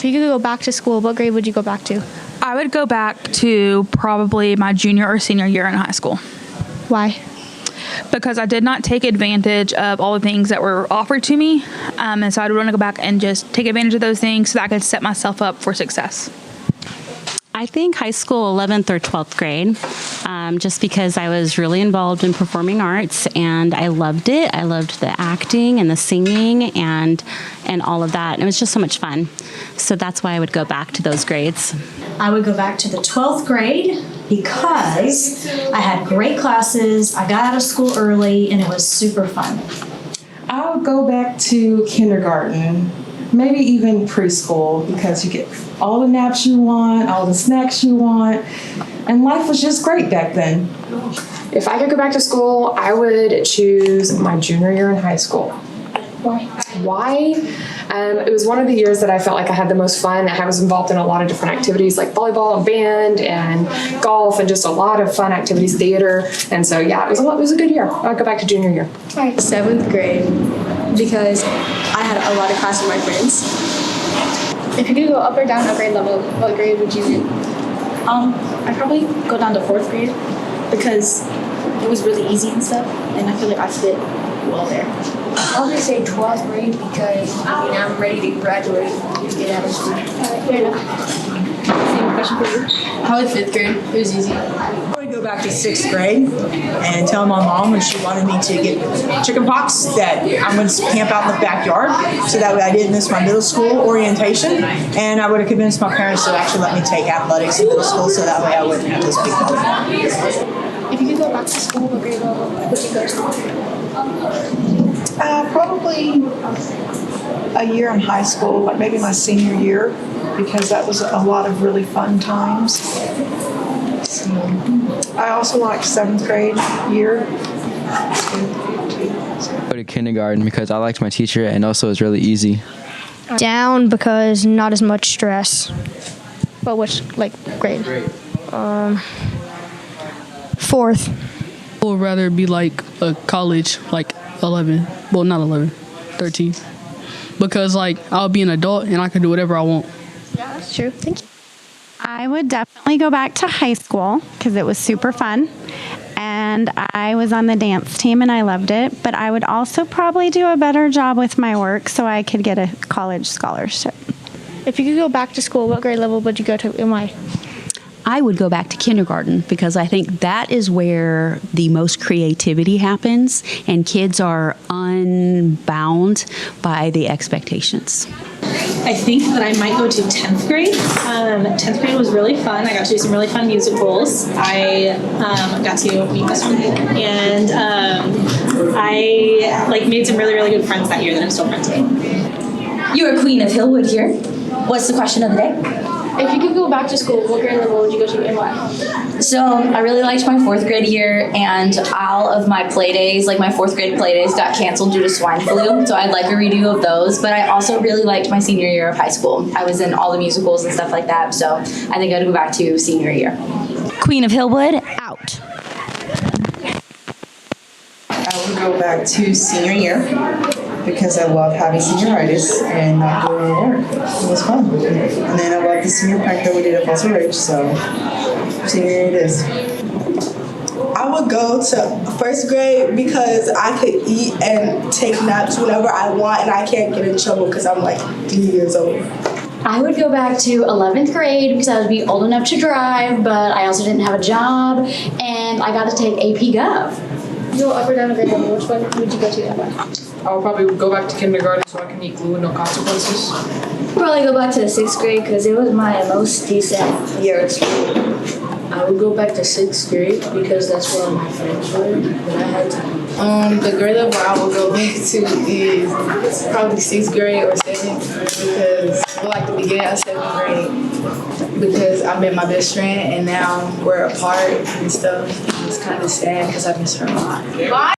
If you could go back to school, what grade would you go back to? I would go back to probably my junior or senior year in high school. Why? Because I did not take advantage of all the things that were offered to me. And so I'd want to go back and just take advantage of those things so that I could set myself up for success. I think high school, 11th or 12th grade, just because I was really involved in performing arts and I loved it. I loved the acting and the singing and all of that. And it was just so much fun. So that's why I would go back to those grades. I would go back to the 12th grade because I had great classes, I got out of school early, and it was super fun. I would go back to kindergarten, maybe even preschool, because you get all the naps you want, all the snacks you want, and life was just great back then. If I could go back to school, I would choose my junior year in high school. Why? It was one of the years that I felt like I had the most fun. I was involved in a lot of different activities like volleyball and band and golf and just a lot of fun activities, theater. And so, yeah, it was a good year. I'd go back to junior year. 7th grade because I had a lot of classes with my friends. If you could go up or down a grade level, what grade would you do? I'd probably go down to 4th grade because it was really easy and stuff, and I feel like I fit well there. I'll just say 12th grade because I'm ready to graduate and get out of school. Fair enough. Same question for you. Probably 5th grade. It was easy. I would go back to 6th grade and tell my mom when she wanted me to get chicken pox that I'm going to camp out in the backyard so that way I didn't miss my middle school orientation, and I would have convinced my parents to actually let me take athletics in middle school so that way I wouldn't have to speak up. If you could go back to school, what grade level would you go to? Probably a year in high school, like maybe my senior year, because that was a lot of really fun times. So, I also liked 7th grade year. Go to kindergarten because I liked my teacher and also it was really easy. Down because not as much stress. But which grade? 4th. I would rather be like a college, like 11. Well, not 11, 13. Because I'll be an adult and I can do whatever I want. Yeah, that's true. Thank you. I would definitely go back to high school because it was super fun. And I was on the dance team and I loved it. But I would also probably do a better job with my work so I could get a college scholarship. If you could go back to school, what grade level would you go to and why? I would go back to kindergarten because I think that is where the most creativity happens and kids are unbound by the expectations. I think that I might go to 10th grade. 10th grade was really fun. I got to do some really fun musicals. I got to meet this one, and I made some really, really good friends that year that I'm still friends with. You're Queen of Hillwood here. What's the question of the day? If you could go back to school, what grade level would you go to and why? So I really liked my 4th grade year, and all of my play days, like my 4th grade play days, got canceled due to swine flu. So I'd like a redo of those. But I also really liked my senior year of high school. I was in all the musicals and stuff like that. So I think I'd go back to senior year. Queen of Hillwood, out. I would go back to senior year because I love having senioritis and not doing any work. It was fun. And then I love the senior prank that we did at Fossil Ridge, so senior year it is. I would go to 1st grade because I could eat and take naps whenever I want and I can't get in trouble because I'm 3 years old. I would go back to 11th grade because I would be old enough to drive, but I also didn't have a job, and I got to take AP Gov. You go up or down a grade level, which one would you go to and why? I would probably go back to kindergarten so I can eat glue with no consequences. Probably go back to the 6th grade because it was my most decent year at school. I would go back to 6th grade because that's where all my friends were, but I had time. The grade level I will go back to is probably 6th grade or 7th because the beginning of 7th grade because I met my best friend and now we're apart and stuff. It's kind of sad because I miss her a lot.